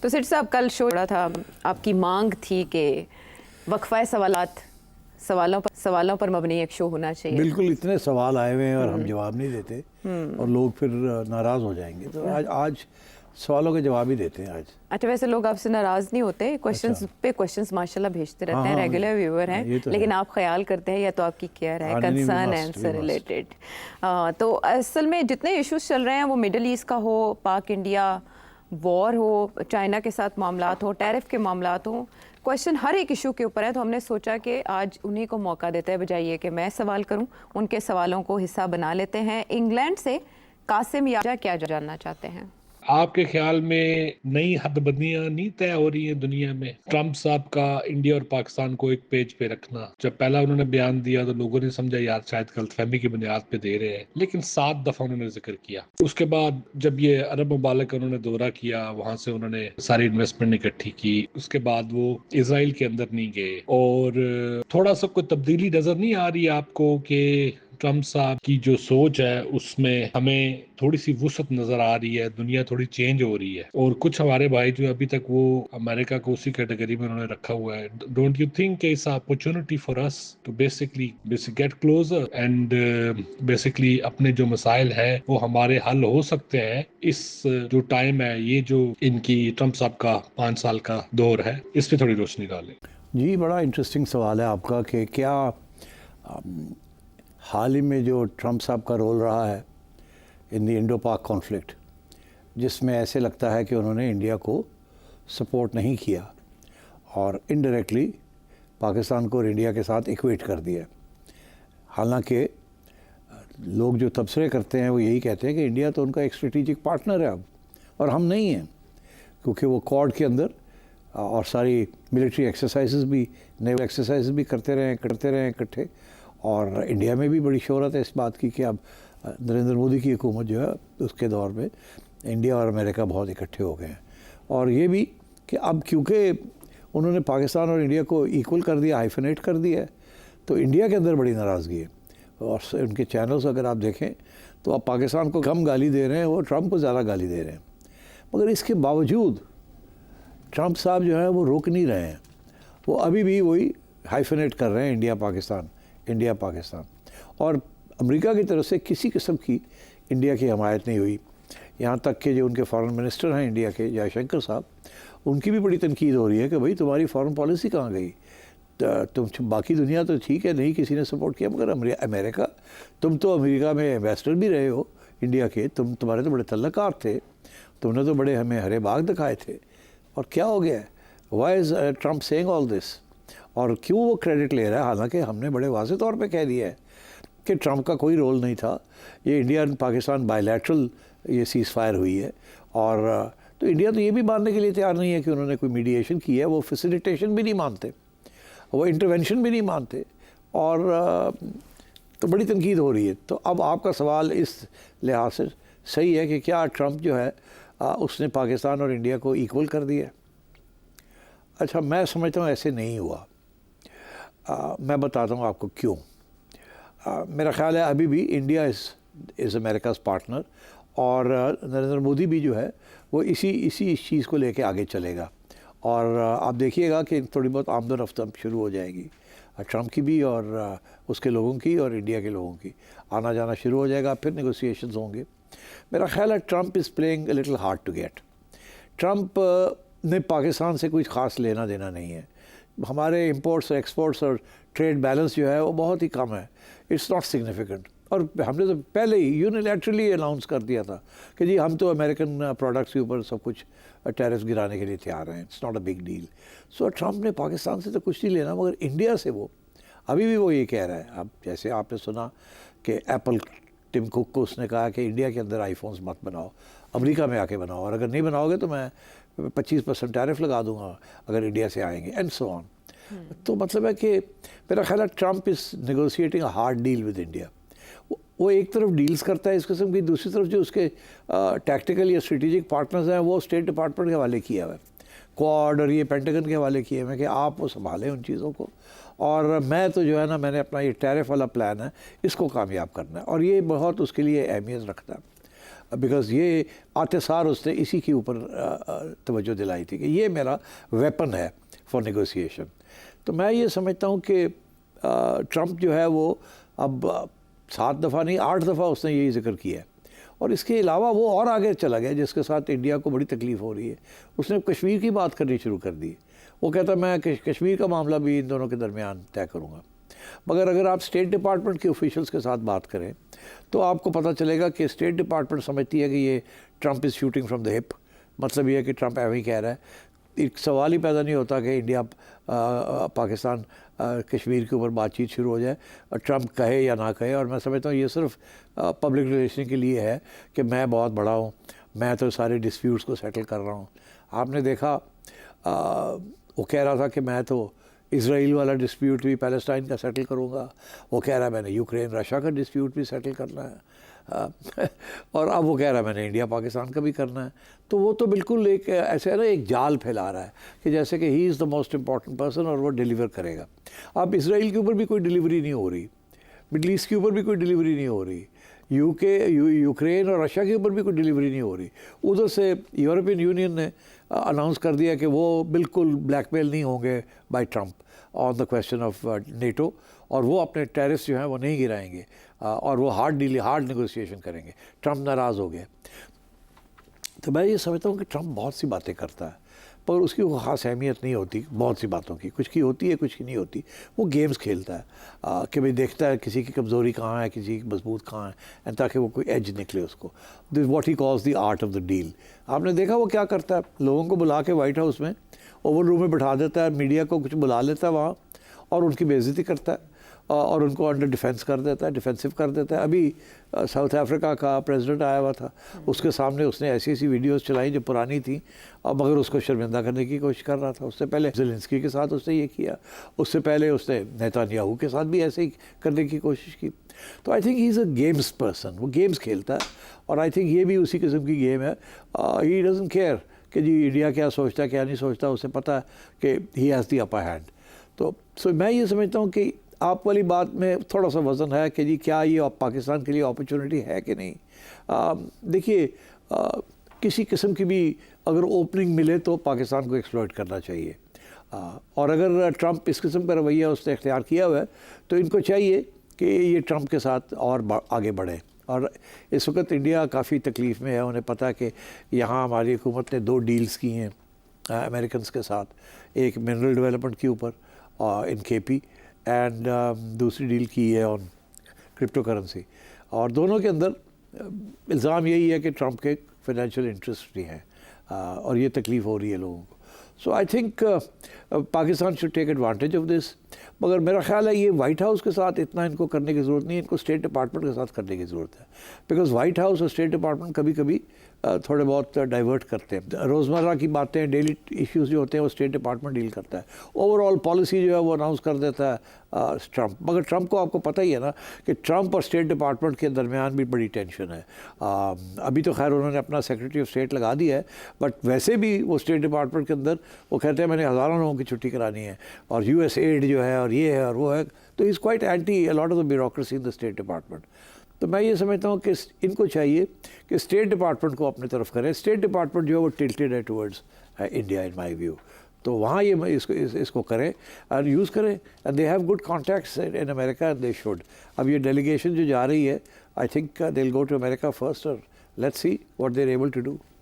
तो सेठ साहब कल शो रहा था, आपकी मांग थी कि वक्फा सवालों पर मबनी एक शो होना चाहिए। बिल्कुल, इतने सवाल आए हुए हैं और हम जवाब नहीं देते और लोग फिर नाराज़ हो जाएंगे। तो आज सवालों के जवाब ही देते हैं आज। अच्छा, वैसे लोग आपसे नाराज़ नहीं होते, क्वेश्चंस पे क्वेश्चंस माशाल्लाह भेजते रहते हैं, रेगुलर व्यूअर हैं, तो लेकिन आप ख्याल करते हैं या तो आपकी केयर है, कंसर्न है उनसे रिलेटेड। तो असल में जितने इश्यूज चल रहे हैं वो मिडल ईस्ट का हो, पाक इंडिया वॉर हो, चाइना के साथ मामलात हो, टैरिफ के मामलात हो, क्वेश्चन हर एक इशू के ऊपर है। तो हमने सोचा कि आज उन्हीं को मौका देते हैं, बजाय ये कि मैं सवाल करूं, उनके सवालों को हिस्सा बना लेते हैं। इंग्लैंड से कासिम याजा क्या जानना चाहते हैं? आपके ख्याल में नई हदबंदियां नहीं तय हो रही हैं दुनिया में? ट्रंप साहब का इंडिया और पाकिस्तान को एक पेज पे रखना, जब पहला उन्होंने बयान दिया तो लोगों ने समझा यार शायद गलतफहमी की बुनियाद पे दे रहे हैं, लेकिन 7 दफा उन्होंने जिक्र किया। उसके बाद जब ये अरब ममालिक उन्होंने दौरा किया, वहां से उन्होंने सारी इन्वेस्टमेंट इकट्ठी की, उसके बाद वो इसराइल के अंदर नहीं गए। और थोड़ा सा कोई तब्दीली नजर नहीं आ रही आपको कि ट्रंप साहब की जो सोच है उसमें हमें थोड़ी सी वुसअत नजर आ रही है, दुनिया थोड़ी चेंज हो रही है? और कुछ हमारे भाई जो अभी तक वो अमेरिका को उसी कैटेगरी में उन्होंने रखा हुआ है, don't you think it's opportunity for us to basically get closer and basically अपने जो मसाइल है वो हमारे हल हो सकते हैं? इस जो टाइम है, ये जो इनकी ट्रंप साहब का 5 साल का दौर है, इस पर थोड़ी रोशनी डालें। जी, बड़ा इंटरेस्टिंग सवाल है आपका कि क्या हाल ही में जो ट्रंप साहब का रोल रहा है इन द इंडो पाक कॉन्फ्लिक्ट, जिसमें ऐसे लगता है कि उन्होंने इंडिया को सपोर्ट नहीं किया और इनडायरेक्टली पाकिस्तान को और इंडिया के साथ इक्वेट कर दिया। हालांकि लोग जो तबसरे करते हैं वो यही कहते हैं कि इंडिया तो उनका एक स्ट्रेटेजिक पार्टनर है अब, और हम नहीं हैं, क्योंकि वो क्वाड के अंदर और सारी मिलिट्री एक्सरसाइजेज भी, नेवल एक्सरसाइजेज भी करते रहे इकट्ठे। और इंडिया में भी बड़ी शोहरत है इस बात की कि अब नरेंद्र मोदी की हुकूमत जो है उसके दौर में इंडिया और अमेरिका बहुत इकट्ठे हो गए हैं। और ये भी कि अब क्योंकि उन्होंने पाकिस्तान और इंडिया को इक्वल कर दिया, हाइफनेट कर दिया है, तो इंडिया के अंदर बड़ी नाराज़गी है। और उनके चैनल्स अगर आप देखें तो आप पाकिस्तान को कम गाली दे रहे हैं, वो ट्रंप को ज़्यादा गाली दे रहे हैं। मगर इसके बावजूद ट्रंप साहब जो है वो रोक नहीं रहे हैं, वो अभी भी वही हाइफनेट कर रहे हैं इंडिया पाकिस्तान। और अमेरिका की तरफ से किसी किस्म की इंडिया की हमायत नहीं हुई। यहाँ तक कि जो उनके फॉरेन मिनिस्टर हैं इंडिया के, जयशंकर साहब, उनकी भी बड़ी तनकीद हो रही है कि भाई तुम्हारी फॉरेन पॉलिसी कहाँ गई? तुम बाकी दुनिया तो ठीक है, नहीं किसी ने सपोर्ट किया, मगर अमेरिका, तुम तो अमेरिका में एम्बेसडर भी रहे हो इंडिया के, तुम्हारे तो बड़े तल्लकार थे, तुमने तो बड़े हमें हरे बाग दिखाए थे, और क्या हो गया? Why is Trump saying all this? और क्यों वो क्रेडिट ले रहा है, हालांकि हमने बड़े वाज़ेह तौर पे कह दिया है कि ट्रंप का कोई रोल नहीं था, ये इंडिया एंड पाकिस्तान बायलैटरल ये सीज़ फायर हुई है। और तो इंडिया तो ये भी मानने के लिए तैयार नहीं है कि उन्होंने कोई मीडिएशन की है, वो फैसिलिटेशन भी नहीं मानते, वो इंटरवेंशन भी नहीं मानते, और तो बड़ी तनकीद हो रही है। तो अब आपका सवाल इस लिहाज से सही है कि क्या ट्रंप जो है उसने पाकिस्तान और इंडिया को इक्वल कर दिया? अच्छा, मैं समझता हूँ ऐसे नहीं हुआ। मैं बताता हूँ आपको क्यों। मेरा ख्याल है अभी भी इंडिया इज़ अमेरिकाज़ पार्टनर, और नरेंद्र मोदी भी जो है वो इसी चीज़ को लेके आगे चलेगा। और आप देखिएगा कि थोड़ी बहुत आमदन रफ्त शुरू हो जाएगी ट्रंप की भी, और उसके लोगों की, और इंडिया के लोगों की आना जाना शुरू हो जाएगा, फिर नेगोशिएशंस होंगे। मेरा ख्याल है Trump is playing a little hard to get. Trump ने पाकिस्तान से कुछ ख़ास लेना देना नहीं है। हमारे इंपोर्ट्स और एक्सपोर्ट्स और ट्रेड बैलेंस जो है वो बहुत ही कम है, इट्स नॉट सिग्निफिकेंट। और हमने तो पहले ही यूनिलैटरली अनाउंस कर दिया था कि जी हम तो अमेरिकन प्रोडक्ट्स के ऊपर सब कुछ टैरिफ्स गिराने के लिए तैयार हैं, it's not a big deal. So Trump ने पाकिस्तान से तो कुछ नहीं लेना, मगर इंडिया से वो अभी भी वो ये कह रहा है। अब जैसे आपने सुना कि एप्पल, टिम कुक को उसने कहा कि इंडिया के अंदर आईफोन्स मत बनाओ, अमेरिका में आके बनाओ, और अगर नहीं बनाओगे तो मैं 25% टैरिफ लगा दूंगा अगर इंडिया से आएंगे, एंड सो ऑन। तो मतलब है कि मेरा ख्याल है Trump is negotiating a hard deal with India. वो एक तरफ डील्स करता है इस किस्म की, दूसरी तरफ जो उसके टैक्टिकल या स्ट्रेटेजिक पार्टनर्स हैं वो स्टेट डिपार्टमेंट के हवाले किया हुआ है, क्वाड और ये पेंटागन के हवाले किए हुए हैं कि आप वो संभालें उन चीज़ों को। और मैं तो जो है ना, मैंने अपना ये टैरिफ वाला प्लान है इसको कामयाब करना है, और ये बहुत उसके लिए अहमियत रखता है। बिकॉज ये आते सार उसने इसी के ऊपर तवज्जो दिलाई थी कि ये मेरा वेपन है फॉर नेगोशिएशन। तो मैं ये समझता हूँ कि ट्रंप जो है वो अब 7 दफ़ा नहीं 8 दफ़ा उसने यही जिक्र किया है। और इसके अलावा वो और आगे चला गया जिसके साथ इंडिया को बड़ी तकलीफ़ हो रही है। उसने कश्मीर की बात करनी शुरू कर दी। वो कहता मैं कश्मीर का मामला भी इन दोनों के दरमियान तय करूँगा। मगर अगर आप स्टेट डिपार्टमेंट के ऑफिशियल्स के साथ बात करें तो आपको पता चलेगा कि स्टेट डिपार्टमेंट समझती है कि ये Trump is shooting from the hip. मतलब ये है कि ट्रंप ऐਵੇਂ ही कह रहा है। एक सवाल ही पैदा नहीं होता कि इंडिया पाकिस्तान कश्मीर के ऊपर बातचीत शुरू हो जाए और ट्रंप कहे या ना कहे। और मैं समझता हूँ ये सिर्फ पब्लिक रिलेशन के लिए है कि मैं बहुत बड़ा हूँ, मैं तो सारे डिस्प्यूट्स को सेटल कर रहा हूँ। आपने देखा वो कह रहा था कि मैं तो इसराइल वाला डिस्प्यूट भी पैलेस्टाइन का सेटल करूँगा। वो कह रहा है मैंने यूक्रेन रशिया का डिस्प्यूट भी सेटल करना है। और अब वो कह रहा है मैंने इंडिया पाकिस्तान का भी करना है। तो वो तो बिल्कुल एक ऐसे है ना, एक जाल फैला रहा है कि जैसे कि he is the most important person और वो डिलीवर करेगा। अब इसराइल के ऊपर भी कोई डिलीवरी नहीं हो रही, मिडल ईस्ट के ऊपर भी कोई डिलीवरी नहीं हो रही, यूक्रेन और रशिया के ऊपर भी कोई डिलीवरी नहीं हो रही। उधर से यूरोपियन यूनियन ने अनाउंस कर दिया कि वो बिल्कुल ब्लैकमेल नहीं होंगे by Trump on the question of NATO, और वो अपने टैरिफ्स जो हैं वो नहीं गिराएंगे और वो हार्ड नेगोशिएशन करेंगे। ट्रंप नाराज़ हो गया। तो मैं ये समझता हूँ कि ट्रंप बहुत सी बातें करता है पर उसकी वो ख़ास अहमियत नहीं होती बहुत सी बातों की। कुछ की होती है, कुछ की नहीं होती। वो गेम्स खेलता है कि भाई देखता है किसी की कमज़ोरी कहाँ है, किसी की मजबूत कहाँ है, एंड ताकि वो कोई एज निकले उसको। This what he calls the art of the deal. आपने देखा वो क्या करता है, लोगों को बुला के वाइट हाउस में ओवल रूम में बैठा देता है, मीडिया को कुछ बुला लेता है वहाँ और उनकी बेइज्जती करता है और उनको अंडर डिफेंस कर देता है, डिफेंसिव कर देता है। अभी साउथ अफ्रीका का प्रेसिडेंट आया हुआ था, उसके सामने उसने ऐसी ऐसी वीडियोस चलाई जो पुरानी थी और मगर उसको शर्मिंदा करने की कोशिश कर रहा था। उससे पहले ज़ेलेंस्की के साथ उसने ये किया, उससे पहले उसने नेतन्याहू के साथ भी ऐसे ही करने की कोशिश की। तो I think he is a games person, वो गेम्स खेलता है और आई थिंक ये भी उसी किस्म की गेम है। ही डजंट केयर कि जी इंडिया क्या सोचता है क्या नहीं सोचता, उसे पता है कि he has the upper hand. तो मैं ये समझता हूँ कि आप वाली बात में थोड़ा सा वज़न है कि जी क्या ये पाकिस्तान के लिए अपॉर्चुनिटी है कि नहीं। देखिए किसी किस्म की भी अगर ओपनिंग मिले तो पाकिस्तान को एक्सप्लॉइट करना चाहिए। और अगर ट्रंप इस किस्म का रवैया उसने इख्तियार किया हुआ है तो इनको चाहिए कि ये ट्रंप के साथ और आगे बढ़े। और इस वक्त इंडिया काफ़ी तकलीफ़ में है। उन्हें पता है कि यहाँ हमारी हुकूमत ने 2 डील्स की हैं अमेरिकन के साथ, एक मिनरल डेवलपमेंट के ऊपर इन केपी एंड दूसरी डील की है ऑन क्रिप्टो करेंसी। और दोनों के अंदर इल्ज़ाम यही है कि ट्रंप के फाइनेंशियल इंटरेस्ट भी हैं और ये तकलीफ़ हो रही है लोगों को। So I think Pakistan should take advantage of this. मगर मेरा ख्याल है ये वाइट हाउस के साथ इतना इनको करने की ज़रूरत नहीं है, इनको स्टेट डिपार्टमेंट के साथ करने की ज़रूरत है। बिकॉज़ वाइट हाउस और स्टेट डिपार्टमेंट कभी कभी थोड़े बहुत डाइवर्ट करते हैं। रोज़मर्रा की बातें, डेली इश्यूज़ जो होते हैं वो स्टेट डिपार्टमेंट डील करता है। ओवरऑल पॉलिसी जो है वो अनाउंस कर देता है ट्रंप। मगर ट्रंप को आपको पता ही है ना कि ट्रंप और स्टेट डिपार्टमेंट के दरमियान भी बड़ी टेंशन है। अभी तो खैर उन्होंने अपना सेक्रेटरी ऑफ स्टेट लगा दिया है, बट वैसे भी वो स्टेट डिपार्टमेंट के अंदर वो कहते हैं मैंने हज़ारों लोगों की छुट्टी करानी है और US एड जो है और ये है और वो है। तो is quite anti a lot of the bureaucracy in the state department. तो मैं ये समझता हूँ कि इनको चाहिए कि स्टेट डिपार्टमेंट को अपनी तरफ करें। स्टेट डिपार्टमेंट जो है वो टिल्टेड है towards India in my view. तो वहाँ ये इसको करें और यूज़ करें and they have good contacts in America and they should. अब ये डेलीगेशन जो जा रही है I think they will go to America first और let's see what they are able to do.